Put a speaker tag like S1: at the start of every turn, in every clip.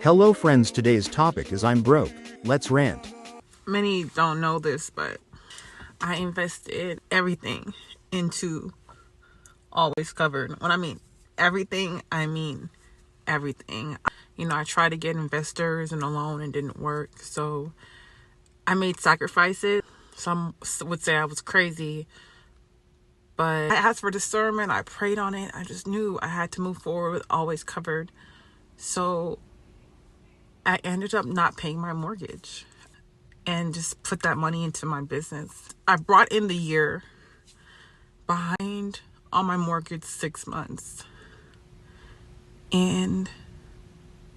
S1: Hello friends, today's topic is I'm broke. Let's rant.
S2: Many don't know this, but I invested everything into Always Covered. When I mean everything, I mean everything. I tried to get investors and a loan and didn't work. So I made sacrifices. Some would say I was crazy, but I asked for discernment. I prayed on it. I just knew I had to move forward with Always Covered. So I ended up not paying my mortgage and just put that money into my business. I brought in the year behind on my mortgage 6 months. And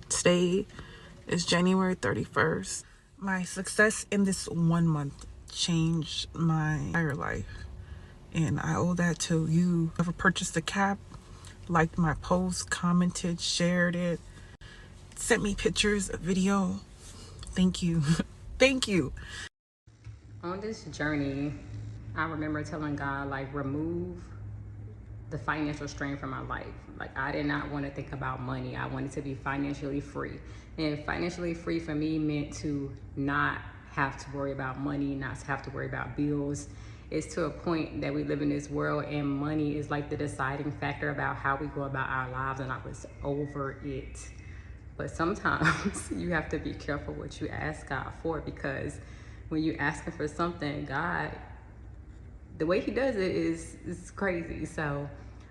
S2: today is January 31st. My success in this 1 month changed my entire life. And I owe that to you. Whoever purchased the cap, liked my post, commented, shared it, sent me pictures, a video. Thank you. Thank you.
S3: On this journey, I remember telling God, like, remove the financial strain from my life. Like, I did not want to think about money. I wanted to be financially free. And financially free for me meant to not have to worry about money, not to have to worry about bills. It's to a point that we live in this world and money is like the deciding factor about how we go about our lives, and I was over it. But sometimes you have to be careful what you ask God for, because when you're asking for something, God, the way he does it is crazy. So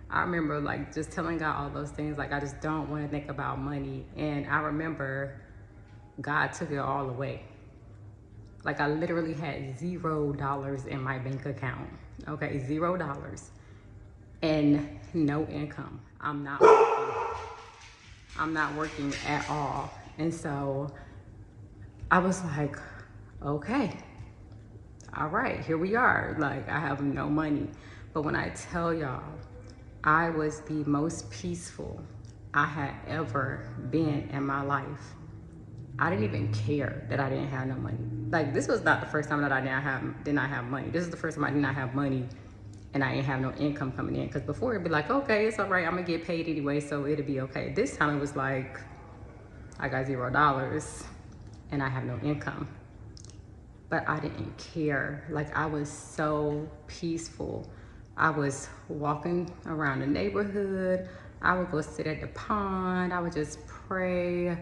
S3: I remember like just telling God all those things, like I just don't want to think about money. And I remember God took it all away. Like I literally had $0 in my bank account. Okay, $0 and no income. I'm not working at all. And so I was like, okay, all right, here we are. Like, I have no money. But when I tell y'all, I was the most peaceful I had ever been in my life. I didn't even care that I didn't have no money. Like, this was not the first time that I did not have money. This is the first time I did not have money and I didn't have no income coming in. Because before it'd be like, okay, it's all right, I'm gonna get paid anyway, so it'll be okay. This time it was like, I got $0 and I have no income. But I didn't care. Like, I was so peaceful. I was walking around the neighborhood. I would go sit at the pond. I would just pray.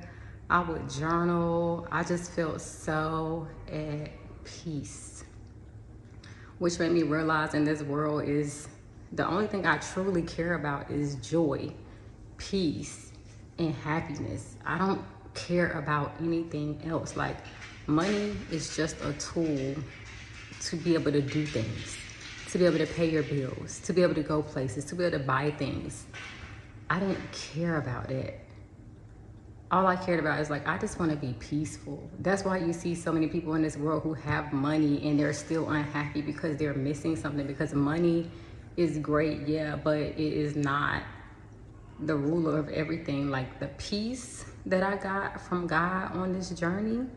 S3: I would journal. I just felt so at peace, which made me realize in this world is the only thing I truly care about is joy, peace, and happiness. I don't care about anything else. Like, money is just a tool to be able to do things, to be able to pay your bills, to be able to go places, to be able to buy things. I didn't care about it. All I cared about is like, I just want to be peaceful. That's why you see so many people in this world who have money and they're still unhappy because they're missing something. Because money is great, yeah, but it is not the ruler of everything. Like, the peace that I got from God on this journey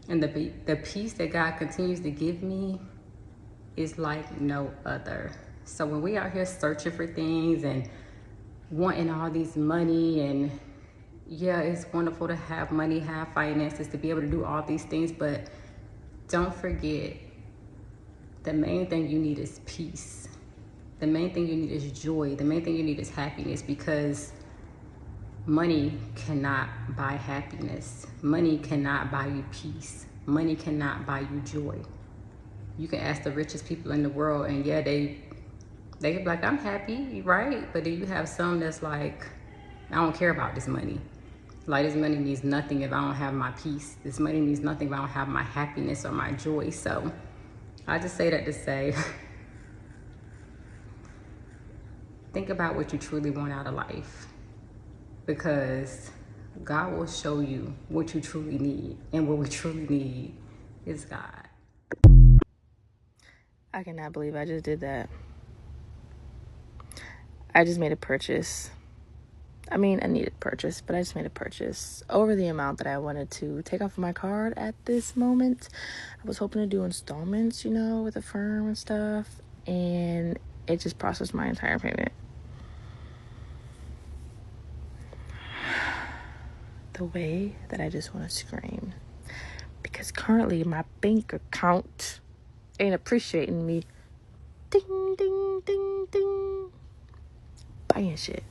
S3: and the peace that God continues to give me is like no other. So when we out here searching for things and wanting all these money, and yeah, it's wonderful to have money, have finances, to be able to do all these things, but don't forget the main thing you need is peace. The main thing you need is joy. The main thing you need is happiness, because money cannot buy happiness. Money cannot buy you peace. Money cannot buy you joy. You can ask the richest people in the world, and yeah, they can be like, I'm happy, right? But then you have some that's like, I don't care about this money. Like, this money means nothing if I don't have my peace. This money means nothing if I don't have my happiness or my joy. So I just say that to say, think about what you truly want out of life, because God will show you what you truly need, and what we truly need is God.
S4: I cannot believe I just did that. I just made a purchase. I mean, a needed purchase, but I just made a purchase over the amount that I wanted to take off my card at this moment. I was hoping to do installments, with a firm and stuff, and it just processed my entire payment. the way that I just want to scream. Because currently my bank account ain't appreciating me. Ding, ding, ding, ding. Buying shit.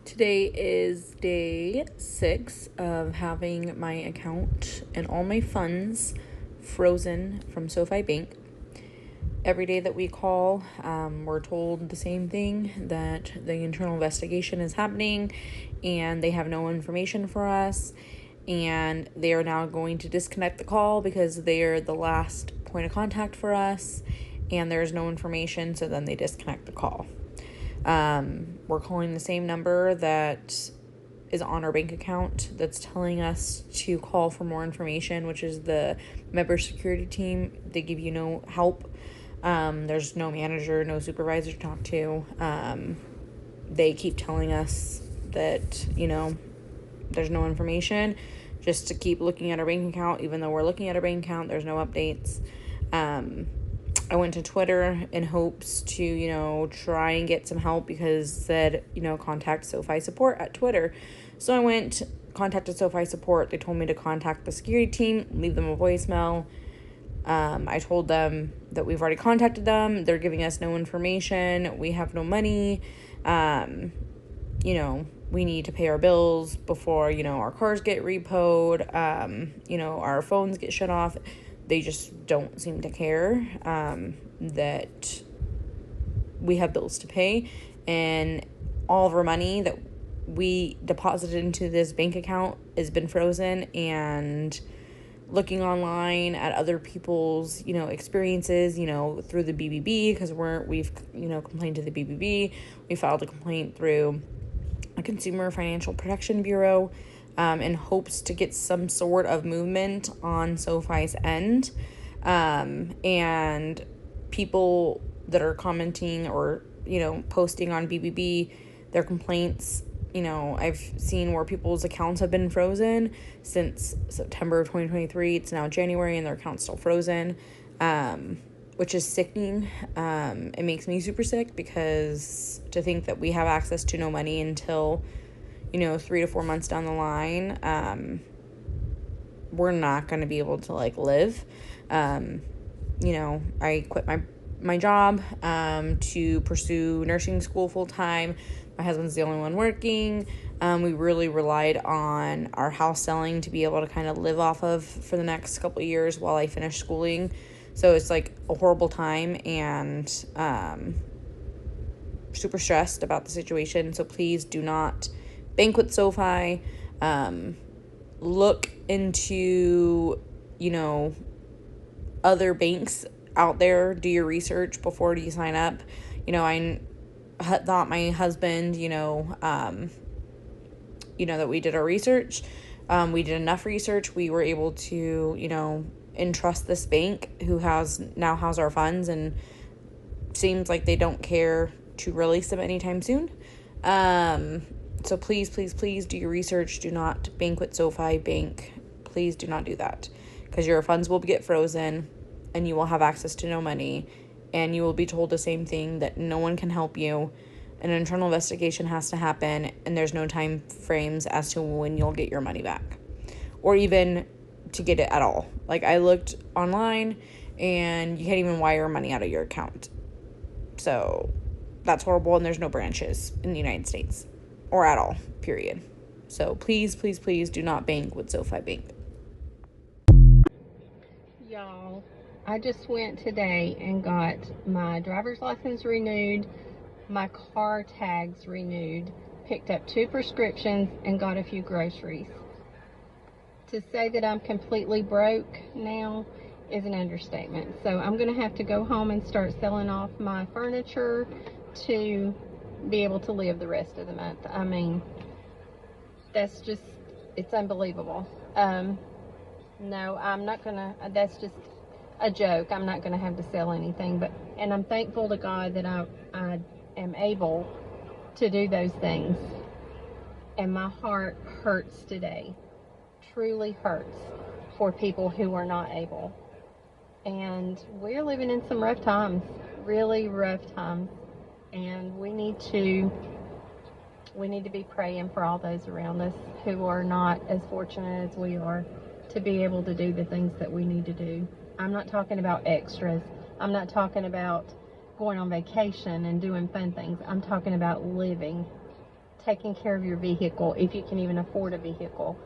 S4: Today is day 6 of having my account and all my funds frozen from SoFi Bank. Every day that we call, we're told the same thing, that the internal investigation is happening and they have no information for us, and they are now going to disconnect the call because they're the last point of contact for us and there's no information, so then they disconnect the call. We're calling the same number that is on our bank account that's telling us to call for more information, which is the member security team. They give you no help. There's no manager, no supervisor to talk to. They keep telling us that, there's no information, just to keep looking at our bank account. Even though we're looking at our bank account, there's no updates. I went to Twitter in hopes to, try and get some help, because it said, contact SoFi support at Twitter. So I went, contacted SoFi support. They told me to contact the security team, leave them a voicemail. I told them that we've already contacted them. They're giving us no information. We have no money. We need to pay our bills before, our cars get repoed. Our phones get shut off. They just don't seem to care that we have bills to pay, and all of our money that we deposited into this bank account has been frozen. And looking online at other people's, experiences, through the BBB, because we've complained to the BBB. We filed a complaint through a Consumer Financial Protection Bureau in hopes to get some sort of movement on SoFi's end. And people that are commenting or, posting on BBB their complaints, I've seen where people's accounts have been frozen since September of 2023. It's now January and their account's still frozen, which is sickening. It makes me super sick, because to think that we have access to no money until, 3 to 4 months down the line, we're not going to be able to live. I quit my job to pursue nursing school full time. My husband's the only one working. We really relied on our house selling to be able to kind of live off of for the next couple of years while I finish schooling. So it's a horrible time, and super stressed about the situation. So please do not bank with SoFi. Look into, other banks out there. Do your research before you sign up. I thought my husband, that we did our research. We did enough research. We were able to, entrust this bank who now has our funds, and seems like they don't care to release them anytime soon. So please, please, please do your research. Do not bank with SoFi Bank. Please do not do that, because your funds will get frozen and you will have access to no money, and you will be told the same thing, that no one can help you. An internal investigation has to happen, and there's no time frames as to when you'll get your money back, or even to get it at all. I looked online, and you can't even wire money out of your account. So that's horrible, and there's no branches in the United States, or at all, period. So please, please, please do not bank with SoFi Bank.
S3: Y'all, I just went today and got my driver's license renewed, my car tags renewed, picked up 2 prescriptions, and got a few groceries. To say that I'm completely broke now is an understatement. So I'm going to have to go home and start selling off my furniture to be able to live the rest of the month. I mean, that's just, it's unbelievable. No, I'm not going to, that's just a joke. I'm not going to have to sell anything, and I'm thankful to God that I am able to do those things. And my heart hurts today, truly hurts, for people who are not able. And we're living in some rough times, really rough times.
S5: and we need to be praying for all those around us who are not as fortunate as we are to be able to do the things that we need to do. I'm not talking about extras. I'm not talking about going on vacation and doing fun things. I'm talking about living, taking care of your vehicle if you can even afford a vehicle,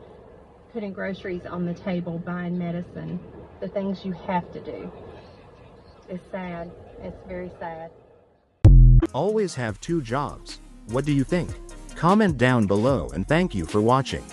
S5: putting groceries on the table, buying medicine, the things you have to do. It's sad. It's very sad.
S1: Always have two jobs. What do you think? Comment down below and thank you for watching.